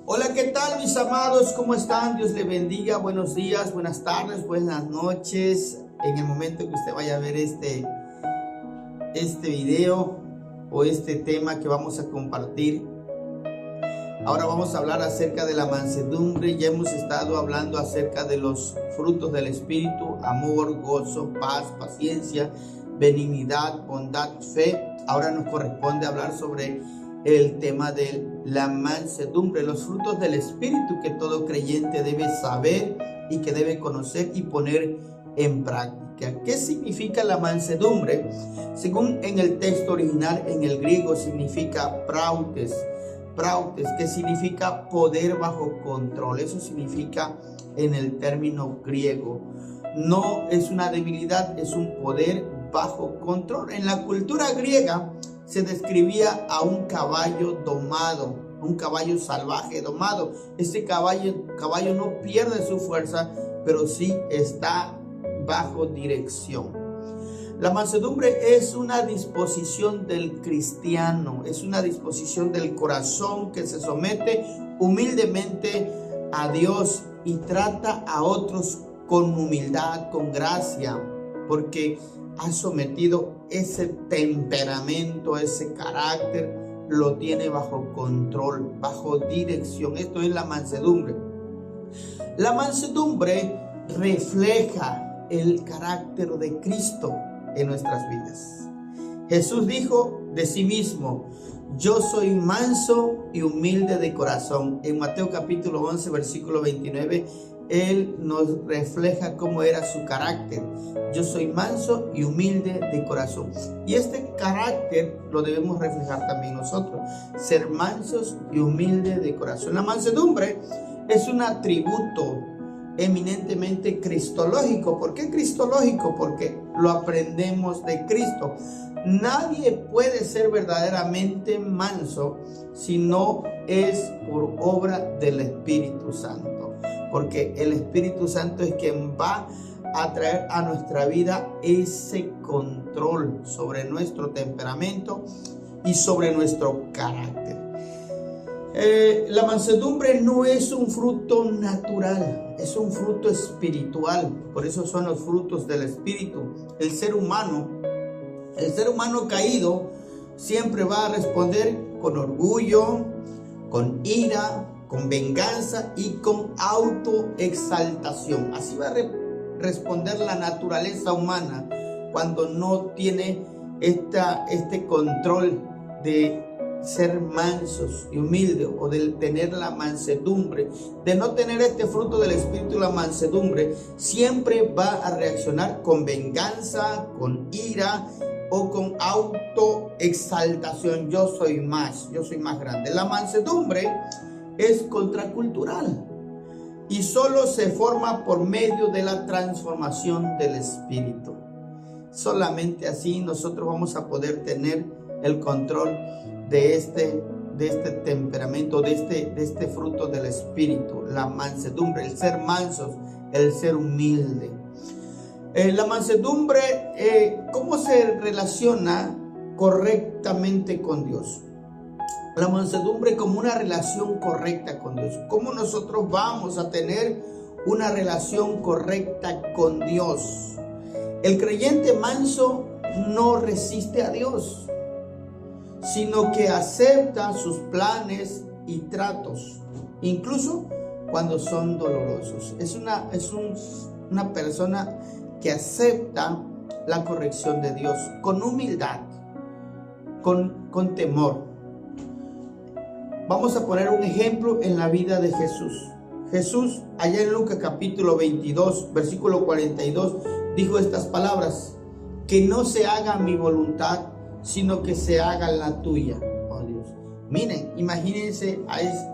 Hola, ¿qué tal mis amados? ¿Cómo están? Dios les bendiga. Buenos días, buenas tardes, buenas noches. En el momento que usted vaya a ver este video o este tema que vamos a compartir. Ahora vamos a hablar acerca de la mansedumbre. Ya hemos estado hablando acerca de los frutos del Espíritu: amor, gozo, paz, paciencia, benignidad, bondad, fe. Ahora nos corresponde hablar sobre el tema de la mansedumbre, los frutos del Espíritu que todo creyente debe saber y que debe conocer y poner en práctica. ¿Qué significa la mansedumbre? Según en el texto original, en el griego significa prautes, que significa poder bajo control. Eso significa en el término griego. No es una debilidad, es un poder bajo control. En la cultura griega se describía a un caballo domado, un caballo salvaje domado. Este caballo no pierde su fuerza, pero sí está bajo dirección. La mansedumbre es una disposición del cristiano, es una disposición del corazón que se somete humildemente a Dios y trata a otros con humildad, con gracia, porque ha sometido ese temperamento, ese carácter, lo tiene bajo control, bajo dirección. Esto es la mansedumbre. La mansedumbre refleja el carácter de Cristo en nuestras vidas. Jesús dijo de sí mismo: yo soy manso y humilde de corazón. En Mateo capítulo 11, versículo 29, Él nos refleja cómo era su carácter. Yo soy manso y humilde de corazón. Y este carácter lo debemos reflejar también nosotros. Ser mansos y humildes de corazón. La mansedumbre es un atributo eminentemente cristológico. ¿Por qué cristológico? Porque lo aprendemos de Cristo. Nadie puede ser verdaderamente manso si no es por obra del Espíritu Santo, porque el Espíritu Santo es quien va a traer a nuestra vida ese control sobre nuestro temperamento y sobre nuestro carácter. La mansedumbre no es un fruto natural, es un fruto espiritual. Por eso son los frutos del Espíritu. El ser humano caído siempre va a responder con orgullo, con ira, con venganza y con autoexaltación. Así va a responder la naturaleza humana cuando no tiene este control de ser mansos y humildes, o de tener la mansedumbre, de no tener este fruto del Espíritu, la mansedumbre. Siempre va a reaccionar con venganza, con ira o con autoexaltación. Yo soy más grande. La mansedumbre es contracultural y solo se forma por medio de la transformación del Espíritu. Solamente así nosotros vamos a poder tener el control de este temperamento, de este fruto del Espíritu, la mansedumbre, el ser mansos, el ser humilde. La mansedumbre, ¿cómo se relaciona correctamente con Dios? La mansedumbre como una relación correcta con Dios. ¿Cómo nosotros vamos a tener una relación correcta con Dios? El creyente manso no resiste a Dios, sino que acepta sus planes y tratos, incluso cuando son dolorosos. Es una persona que acepta la corrección de Dios con humildad, con temor. Vamos a poner un ejemplo en la vida de Jesús. Jesús, allá en Lucas capítulo 22, versículo 42, dijo estas palabras: que no se haga mi voluntad, sino que se haga la tuya, oh Dios. Miren, imagínense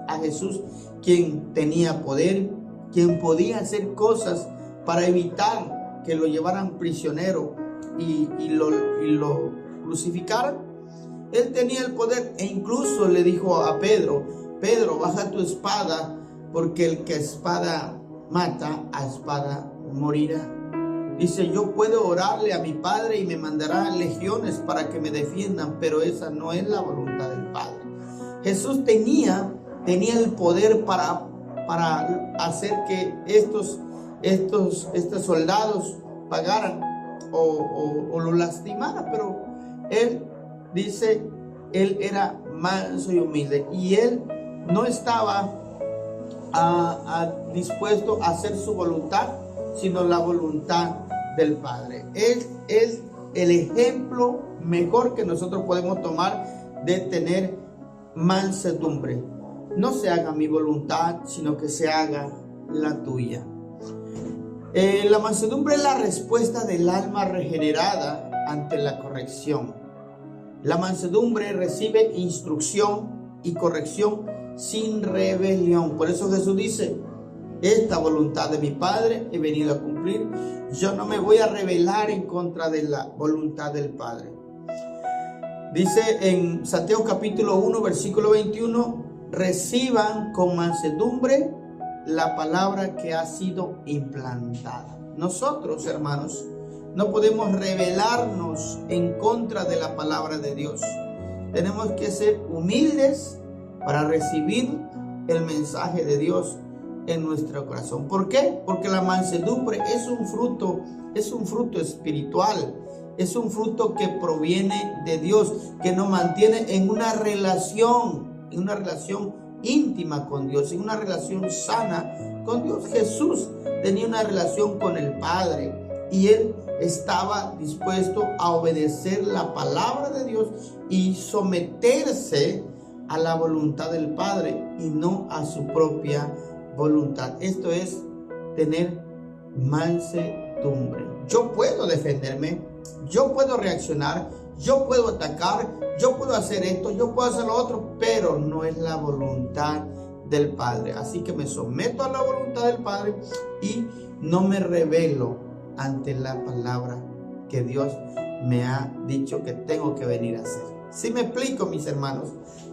a Jesús, quien tenía poder, quien podía hacer cosas para evitar que lo llevaran prisionero y lo crucificaran. Él tenía el poder, e incluso le dijo a Pedro: Pedro, baja tu espada, porque el que espada mata, a espada morirá. Dice: yo puedo orarle a mi Padre y me mandará legiones para que me defiendan, pero esa no es la voluntad del Padre. Jesús tenía tenía el poder para hacer que estos soldados pagaran o lo lastimaran, pero él dice, él era manso y humilde, y él no estaba dispuesto a hacer su voluntad, sino la voluntad del Padre. Él es el ejemplo mejor que nosotros podemos tomar de tener mansedumbre. No se haga mi voluntad, sino que se haga la tuya. La mansedumbre es la respuesta del alma regenerada ante la corrección. La mansedumbre recibe instrucción y corrección sin rebelión. Por eso Jesús dice, esta voluntad de mi Padre he venido a cumplir. Yo no me voy a rebelar en contra de la voluntad del Padre. Dice en Santiago capítulo 1, versículo 21, reciban con mansedumbre la palabra que ha sido implantada. Nosotros, hermanos, no podemos rebelarnos en contra de la palabra de Dios. Tenemos que ser humildes para recibir el mensaje de Dios en nuestro corazón. ¿Por qué? Porque la mansedumbre es un fruto espiritual, es un fruto que proviene de Dios, que nos mantiene en una relación íntima con Dios, en una relación sana con Dios. Jesús tenía una relación con el Padre y él estaba dispuesto a obedecer la palabra de Dios y someterse a la voluntad del Padre y no a su propia voluntad. Esto es tener mansedumbre. Yo puedo defenderme, yo puedo reaccionar, yo puedo atacar, yo puedo hacer esto, yo puedo hacer lo otro, pero no es la voluntad del Padre. Así que me someto a la voluntad del Padre y no me rebelo ante la palabra que Dios me ha dicho que tengo que venir a hacer. ¿Sí me explico, mis hermanos?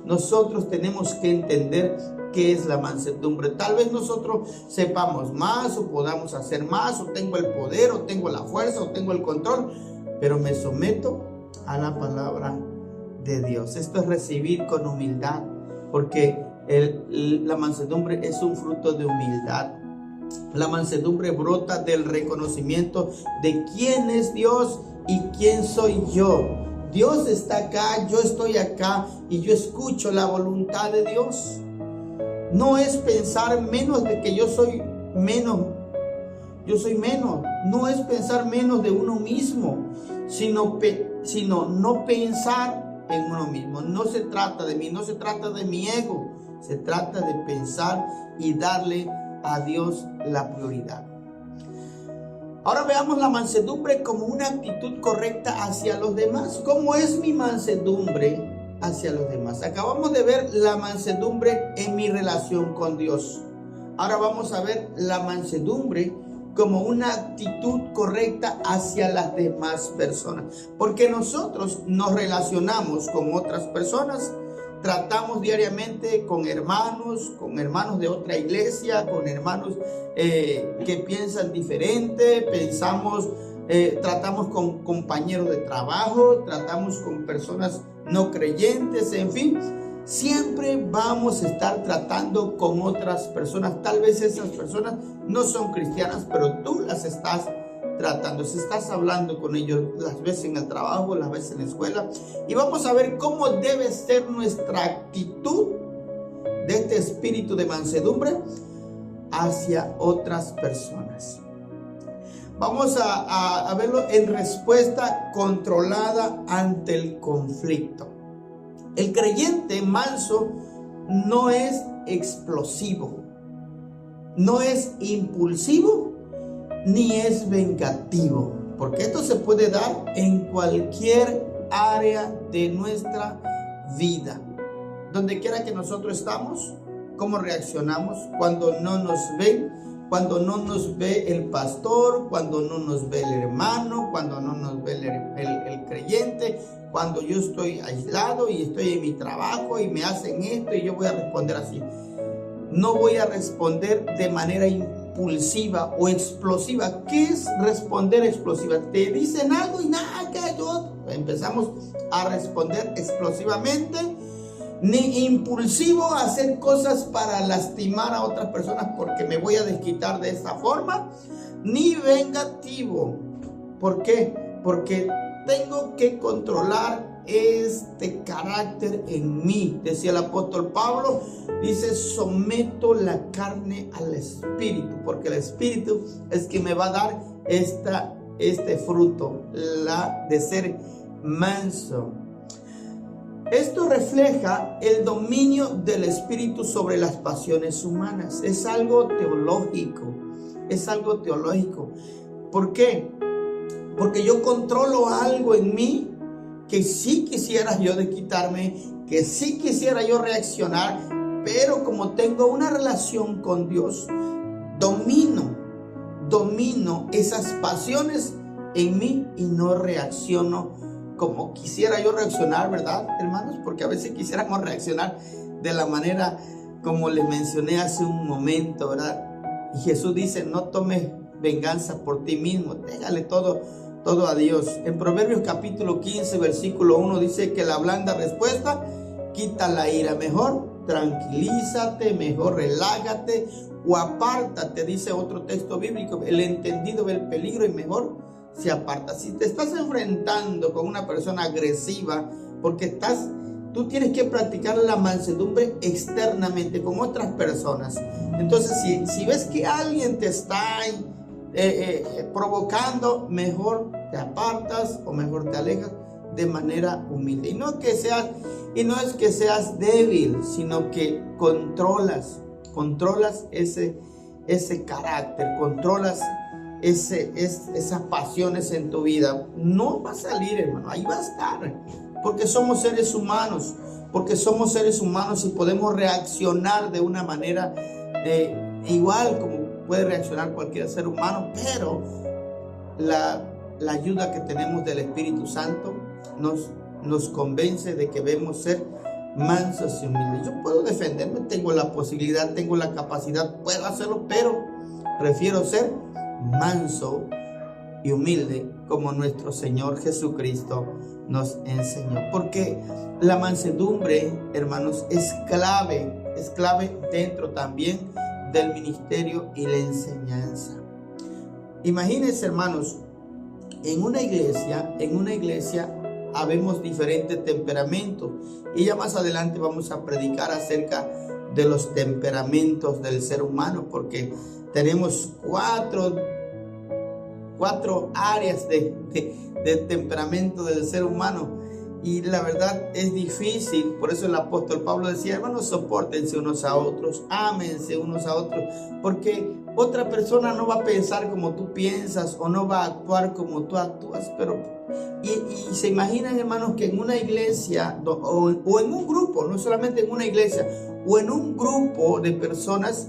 Nosotros tenemos que entender qué es la mansedumbre. Tal vez nosotros sepamos más o podamos hacer más, o tengo el poder, o tengo la fuerza, o tengo el control, pero me someto a la palabra de Dios. Esto es recibir con humildad, porque la mansedumbre es un fruto de humildad. La mansedumbre brota del reconocimiento de quién es Dios y quién soy yo. Dios está acá, yo estoy acá y yo escucho la voluntad de Dios. No es pensar menos de que yo soy menos. No es pensar menos de uno mismo, sino no pensar en uno mismo. No se trata de mí, no se trata de mi ego. Se trata de pensar y darle a Dios la prioridad. Ahora veamos la mansedumbre como una actitud correcta hacia los demás. ¿Cómo es mi mansedumbre hacia los demás? Acabamos de ver la mansedumbre en mi relación con Dios. Ahora vamos a ver la mansedumbre como una actitud correcta hacia las demás personas. Porque nosotros nos relacionamos con otras personas. Tratamos diariamente con hermanos de otra iglesia, con hermanos que piensan diferente, tratamos con compañeros de trabajo, tratamos con personas no creyentes, en fin, siempre vamos a estar tratando con otras personas. Tal vez esas personas no son cristianas, pero tú las estás tratando, si estás hablando con ellos, las ves en el trabajo, las ves en la escuela, y vamos a ver cómo debe ser nuestra actitud de este espíritu de mansedumbre hacia otras personas. Vamos a verlo en respuesta controlada ante el conflicto. El creyente manso no es explosivo, no es impulsivo, ni es vengativo, porque esto se puede dar en cualquier área de nuestra vida. Donde quiera que nosotros estamos, cómo reaccionamos cuando no nos ven, cuando no nos ve el pastor, cuando no nos ve el hermano, cuando no nos ve el creyente, cuando yo estoy aislado y estoy en mi trabajo y me hacen esto y yo voy a responder así. No voy a responder de manera impulsiva o explosiva. ¿Qué es responder explosiva? Te dicen algo y nada, que yo empezamos a responder explosivamente. ni impulsivo a hacer cosas para lastimar a otras personas porque me voy a desquitar de esta forma, ni vengativo. ¿Por qué? Porque tengo que controlar este carácter en mí. Decía el apóstol Pablo, dice, someto la carne al espíritu, porque el espíritu es que me va a dar este fruto, la de ser manso. Esto refleja el dominio del espíritu sobre las pasiones humanas. Es algo teológico, es algo teológico. ¿Por qué? Porque yo controlo algo en mí que sí quisiera yo desquitarme, que sí quisiera yo reaccionar, pero como tengo una relación con Dios, domino esas pasiones en mí y no reacciono como quisiera yo reaccionar, ¿verdad, hermanos? Porque a veces quisiéramos reaccionar de la manera como les mencioné hace un momento, ¿verdad? Y Jesús dice, no tomes venganza por ti mismo, déjale todo a Dios. En Proverbios capítulo 15, versículo 1 dice que la blanda respuesta quita la ira. Mejor tranquilízate, mejor relájate o apártate, dice otro texto bíblico. El entendido ve el peligro y mejor se aparta. Si te estás enfrentando con una persona agresiva, porque tú tienes que practicar la mansedumbre externamente con otras personas. Entonces, si ves que alguien te está provocando, mejor te apartas o mejor te alejas de manera humilde. Y no es que seas débil, sino que controlas ese carácter, controlas esas pasiones en tu vida. No va a salir, hermano, ahí va a estar, porque somos seres humanos, y podemos reaccionar de una manera igual como puede reaccionar cualquier ser humano, pero la ayuda que tenemos del Espíritu Santo nos convence de que debemos ser mansos y humildes. Yo puedo defenderme, tengo la posibilidad, tengo la capacidad, puedo hacerlo, pero prefiero ser manso y humilde como nuestro Señor Jesucristo nos enseñó. Porque la mansedumbre, hermanos, es clave dentro también del ministerio y la enseñanza. Imagínense, hermanos, en una iglesia habemos diferentes temperamentos, y ya más adelante vamos a predicar acerca de los temperamentos del ser humano, porque tenemos cuatro áreas de temperamento del ser humano, y la verdad es difícil. Por eso el apóstol Pablo decía, hermanos, sopórtense unos a otros, ámense unos a otros, porque otra persona no va a pensar como tú piensas o no va a actuar como tú actúas. Y se imaginan, hermanos, que en una iglesia o en un grupo, no solamente en una iglesia, o en un grupo de personas,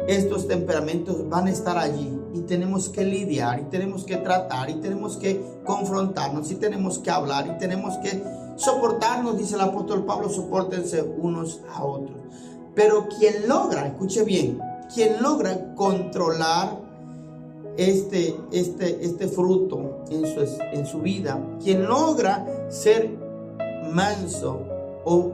estos temperamentos van a estar allí, y tenemos que lidiar, y tenemos que tratar, y tenemos que confrontarnos, y tenemos que hablar, y tenemos que soportarnos. Dice el apóstol Pablo, sopórtense unos a otros. Pero quien logra, escuche bien, quien logra controlar este fruto en su vida, quien logra ser manso o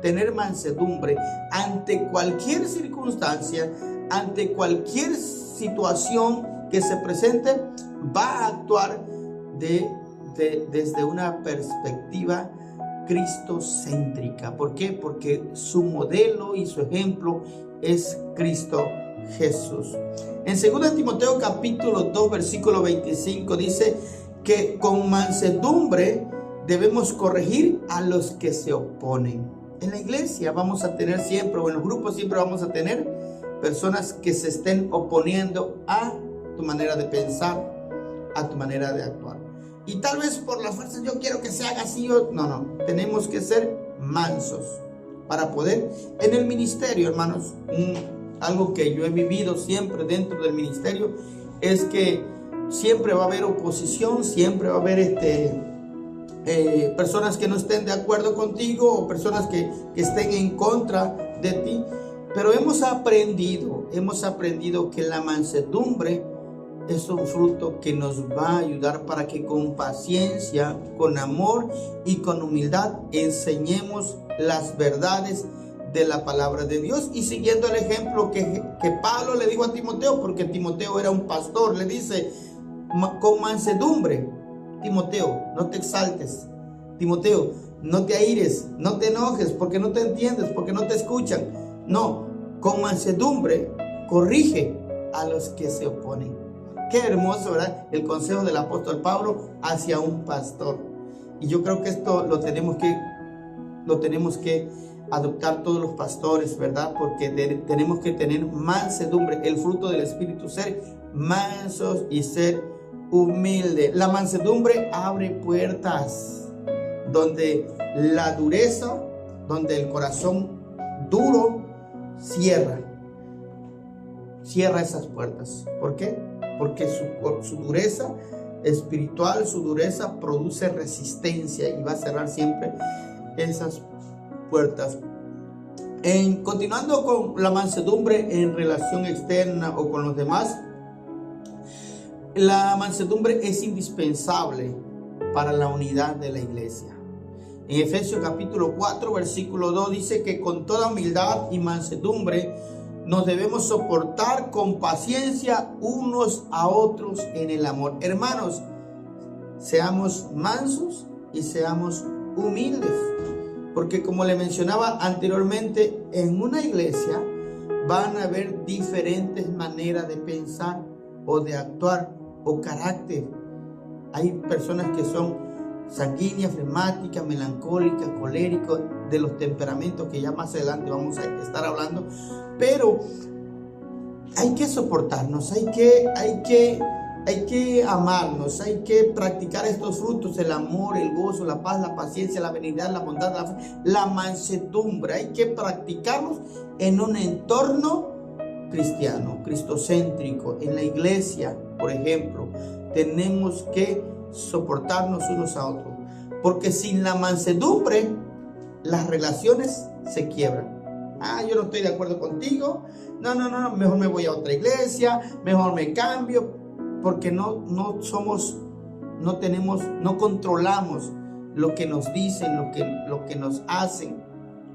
tener mansedumbre ante cualquier circunstancia, ante cualquier situación que se presente, va a actuar desde una perspectiva cristocéntrica. ¿Por qué? Porque su modelo y su ejemplo es Cristo Jesús. En 2 Timoteo capítulo 2 versículo 25 dice que con mansedumbre debemos corregir a los que se oponen. En la iglesia vamos a tener siempre, o en los grupos siempre vamos a tener personas que se estén oponiendo a tu manera de pensar, a tu manera de actuar. Y tal vez por la fuerza, yo quiero que se haga así. No, tenemos que ser mansos para poder, en el ministerio, hermanos, algo que yo he vivido siempre dentro del ministerio es que siempre va a haber oposición, siempre va a haber personas que no estén de acuerdo contigo, o personas que estén en contra de ti. Pero hemos aprendido que la mansedumbre es un fruto que nos va a ayudar para que con paciencia, con amor y con humildad enseñemos las verdades de la palabra de Dios. Y siguiendo el ejemplo que Pablo le dijo a Timoteo, porque Timoteo era un pastor, le dice: con mansedumbre, Timoteo, no te exaltes. Timoteo, no te aires, no te enojes porque no te entiendes, porque no te escuchan. No, con mansedumbre corrige a los que se oponen. Qué hermoso, ¿verdad? El consejo del apóstol Pablo hacia un pastor. Y yo creo que esto lo tenemos que adoptar todos los pastores, ¿verdad? Porque tenemos que tener mansedumbre, el fruto del Espíritu, ser mansos y ser humilde. La mansedumbre abre puertas donde la dureza, donde el corazón duro cierra esas puertas. ¿Por qué? Porque su dureza espiritual, su dureza produce resistencia y va a cerrar siempre esas puertas. Continuando con la mansedumbre en relación externa o con los demás, la mansedumbre es indispensable para la unidad de la iglesia. En Efesios capítulo 4, versículo 2 dice que con toda humildad y mansedumbre nos debemos soportar con paciencia unos a otros en el amor. Hermanos, seamos mansos y seamos humildes. Porque como le mencionaba anteriormente, en una iglesia van a haber diferentes maneras de pensar o de actuar o carácter. Hay personas que son sanguíneas, flemáticas, melancólicas, coléricos, de los temperamentos que ya más adelante vamos a estar hablando. Pero hay que soportarnos, hay que amarnos, hay que practicar estos frutos: el amor, el gozo, la paz, la paciencia, la benignidad, la bondad, la fe, la mansedumbre. Hay que practicarlos en un entorno cristiano, cristocéntrico. En la iglesia, por ejemplo, tenemos que soportarnos unos a otros, porque sin la mansedumbre las relaciones se quiebran. Yo no estoy de acuerdo contigo, no, mejor me voy a otra iglesia, mejor me cambio, porque no controlamos lo que nos dicen, lo que nos hacen.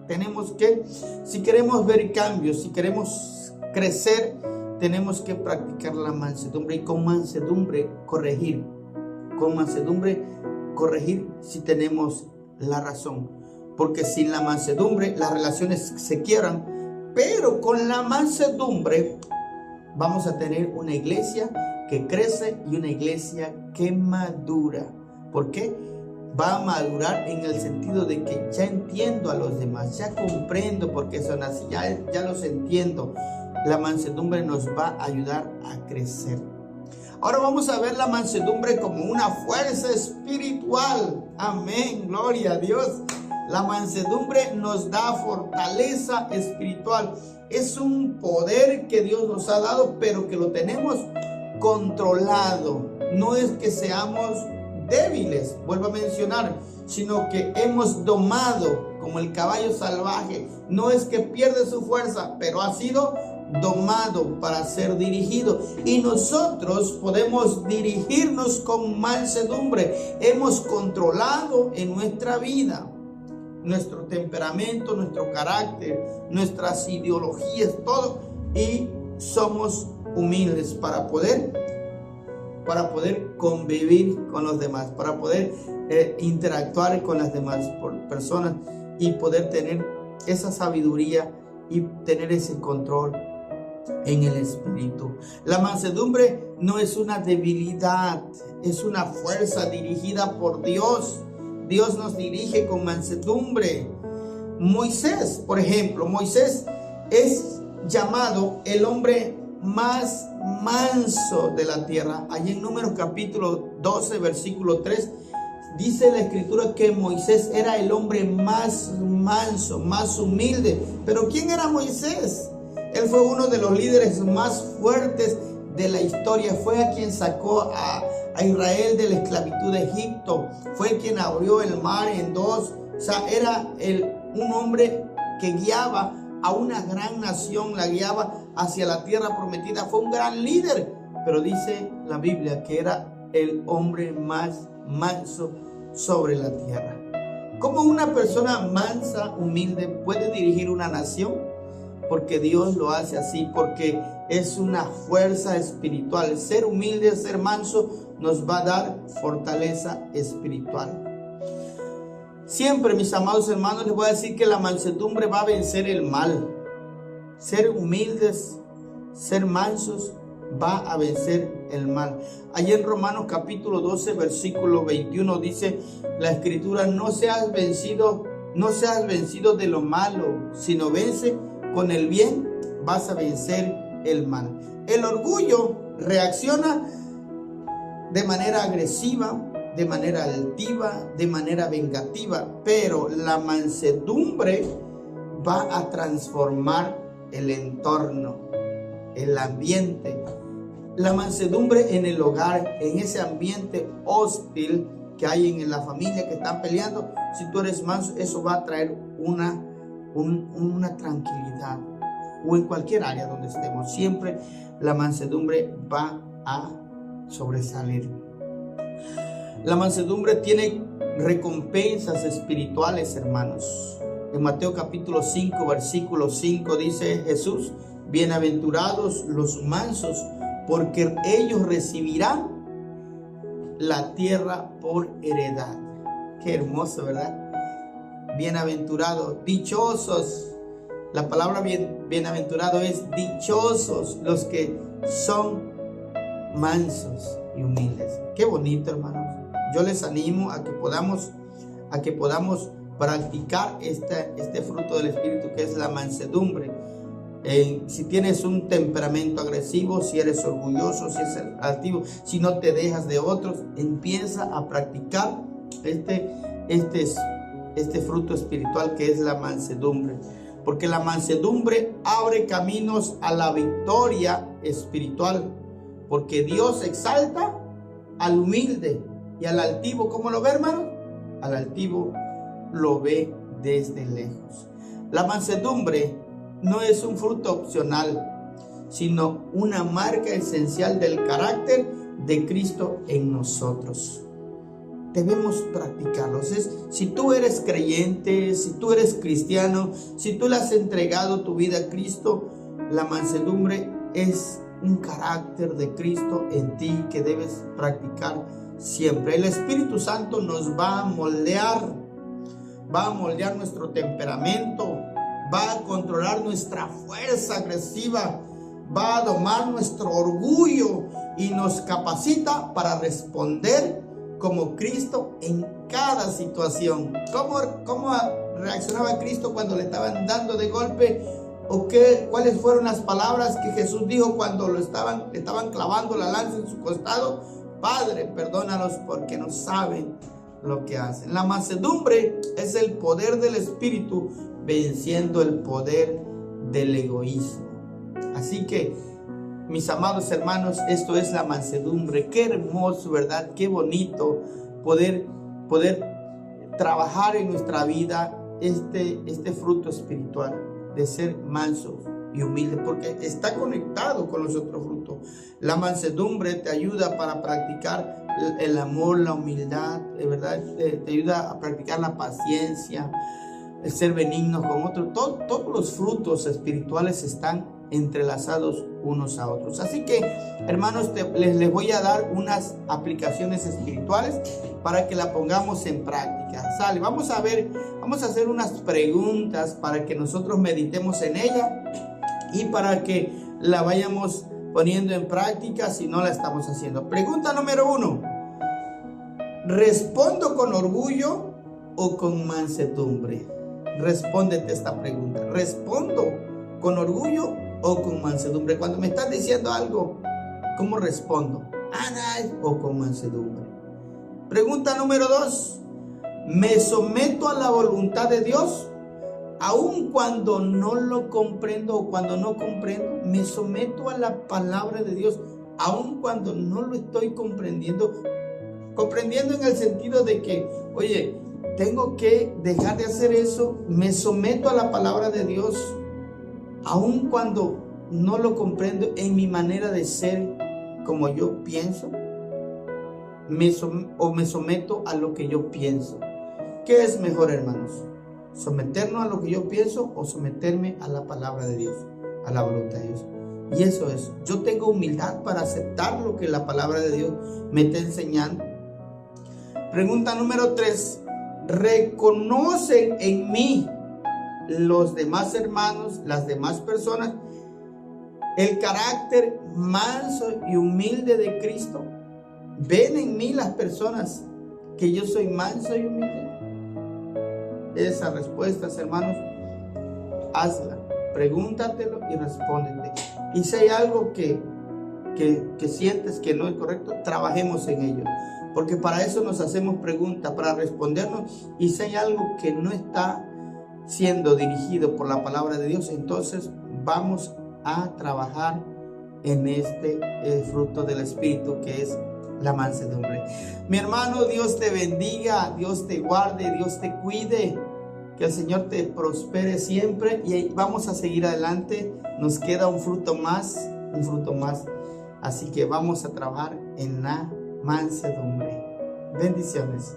Tenemos que, si queremos ver cambios, si queremos crecer, tenemos que practicar la mansedumbre y con mansedumbre corregir. Con mansedumbre corregir si tenemos la razón. Porque sin la mansedumbre las relaciones se quiebran, pero con la mansedumbre vamos a tener una iglesia que crece y una iglesia que madura. ¿Por qué? Va a madurar en el sentido de que ya entiendo a los demás, ya comprendo por qué son así, ya los entiendo. La mansedumbre nos va a ayudar a crecer. Ahora vamos a ver la mansedumbre como una fuerza espiritual. Amén, gloria a Dios. La mansedumbre nos da fortaleza espiritual. Es un poder que Dios nos ha dado, pero que lo tenemos controlado. No es que seamos débiles, vuelvo a mencionar, sino que hemos domado como el caballo salvaje. No es que pierde su fuerza, pero ha sido domado para ser dirigido. Y nosotros podemos dirigirnos con mansedumbre. Hemos controlado en nuestra vida nuestro temperamento, nuestro carácter, nuestras ideologías, todo, y somos humildes para poder convivir con los demás, para poder interactuar con las demás personas y poder tener esa sabiduría y tener ese control en el espíritu. La mansedumbre no es una debilidad, es una fuerza dirigida por Dios. Dios nos dirige con mansedumbre. Moisés, por ejemplo, Moisés es llamado el hombre más manso de la tierra. Allí en Números capítulo 12, versículo 3, dice la escritura que Moisés era el hombre más manso, más humilde. Pero ¿quién era Moisés? Él fue uno de los líderes más fuertes de la historia. Fue a quien sacó a Israel de la esclavitud de Egipto. Fue quien abrió el mar en dos. O sea, era un hombre que guiaba a una gran nación, la guiaba hacia la tierra prometida. Fue un gran líder, pero dice la Biblia que era el hombre más manso sobre la tierra. ¿Cómo una persona mansa, humilde, puede dirigir una nación? Porque Dios lo hace así, porque es una fuerza espiritual. Ser humilde, ser manso, nos va a dar fortaleza espiritual. Siempre, mis amados hermanos, les voy a decir que la mansedumbre va a vencer el mal. Ser humildes, ser mansos, va a vencer el mal. Allí en Romanos capítulo 12, versículo 21 dice la escritura: no seas vencido de lo malo, sino vence con el bien, vas a vencer el mal. El orgullo reacciona de manera agresiva, de manera altiva, de manera vengativa, pero la mansedumbre va a transformar el entorno, el ambiente. La mansedumbre en el hogar, en ese ambiente hostil que hay en la familia que están peleando, si tú eres manso, eso va a traer una tranquilidad. O en cualquier área donde estemos, siempre la mansedumbre va a sobresalir. La mansedumbre tiene recompensas espirituales, hermanos. En Mateo capítulo 5, versículo 5 dice Jesús: bienaventurados los mansos, porque ellos recibirán la tierra por heredad. Qué hermoso, ¿verdad? Bienaventurados, dichosos. La palabra bienaventurado es dichosos los que son mansos y humildes. Qué bonito, hermanos. Yo les animo a que podamos practicar este fruto del Espíritu, que es la mansedumbre. Si tienes un temperamento agresivo, si eres orgulloso, si eres altivo, si no te dejas de otros, empieza a practicar este fruto espiritual que es la mansedumbre. Porque la mansedumbre abre caminos a la victoria espiritual. Porque Dios exalta al humilde y al altivo. ¿Cómo lo ve, hermano? Al altivo lo ve desde lejos. La mansedumbre no es un fruto opcional, sino una marca esencial del carácter de Cristo en nosotros. Debemos practicarlos. Si tú eres creyente, si tú eres cristiano, si tú le has entregado tu vida a Cristo, la mansedumbre es un carácter de Cristo en ti que debes practicar siempre. El Espíritu Santo nos va a moldear nuestro temperamento, va a controlar nuestra fuerza agresiva, va a domar nuestro orgullo y nos capacita para responder como Cristo en cada situación. ¿Cómo reaccionaba Cristo cuando le estaban dando de golpe? ¿O cuáles fueron las palabras que Jesús dijo cuando le estaban clavando la lanza en su costado? Padre, perdónalos porque no saben lo que hacen. La mansedumbre es el poder del Espíritu venciendo el poder del egoísmo. Así que, mis amados hermanos, esto es la mansedumbre. Qué hermoso, ¿verdad? Qué bonito poder trabajar en nuestra vida este fruto espiritual de ser mansos y humildes, porque está conectado con los otros frutos. La mansedumbre te ayuda para practicar el amor, la humildad, ¿verdad? Te ayuda a practicar la paciencia, el ser benigno con otros. Todos los frutos espirituales están entrelazados unos a otros. Así que, hermanos, les voy a dar unas aplicaciones espirituales para que la pongamos en práctica. Sale, vamos a hacer unas preguntas para que nosotros meditemos en ella y para que la vayamos poniendo en práctica si no la estamos haciendo. Pregunta número 1: ¿respondo con orgullo o con mansedumbre? Respóndete esta pregunta. ¿Respondo con orgullo o con mansedumbre? Cuando me estás diciendo algo, ¿cómo respondo? ¿O con mansedumbre? Pregunta número 2: ¿me someto a la voluntad de Dios aun cuando no lo comprendo o cuando no comprendo? ¿Me someto a la palabra de Dios aun cuando no lo estoy comprendiendo? Comprendiendo en el sentido de que, oye, tengo que dejar de hacer eso. Me someto a la palabra de Dios aun cuando no lo comprendo en mi manera de ser, como yo pienso? ¿O me someto a lo que yo pienso? ¿Qué es mejor, hermanos? ¿Someternos a lo que yo pienso o someterme a la palabra de Dios, a la voluntad de Dios? Y eso es, yo tengo humildad para aceptar lo que la palabra de Dios me está enseñando. Pregunta número 3. ¿Reconocen en mí los demás hermanos, las demás personas, el carácter manso y humilde de Cristo? ¿Ven en mí las personas que yo soy manso y humilde? Esas respuestas, hermanos, hazla, pregúntatelo y respóndete. Y si hay algo que sientes que no es correcto, trabajemos en ello, porque para eso nos hacemos preguntas, para respondernos. Y si hay algo que no está siendo dirigido por la palabra de Dios, entonces vamos a trabajar en este fruto del Espíritu, que es la mansedumbre. Mi hermano, Dios te bendiga, Dios te guarde, Dios te cuide, que el Señor te prospere siempre, y vamos a seguir adelante. Nos queda un fruto más, así que vamos a trabajar en la mansedumbre. Bendiciones.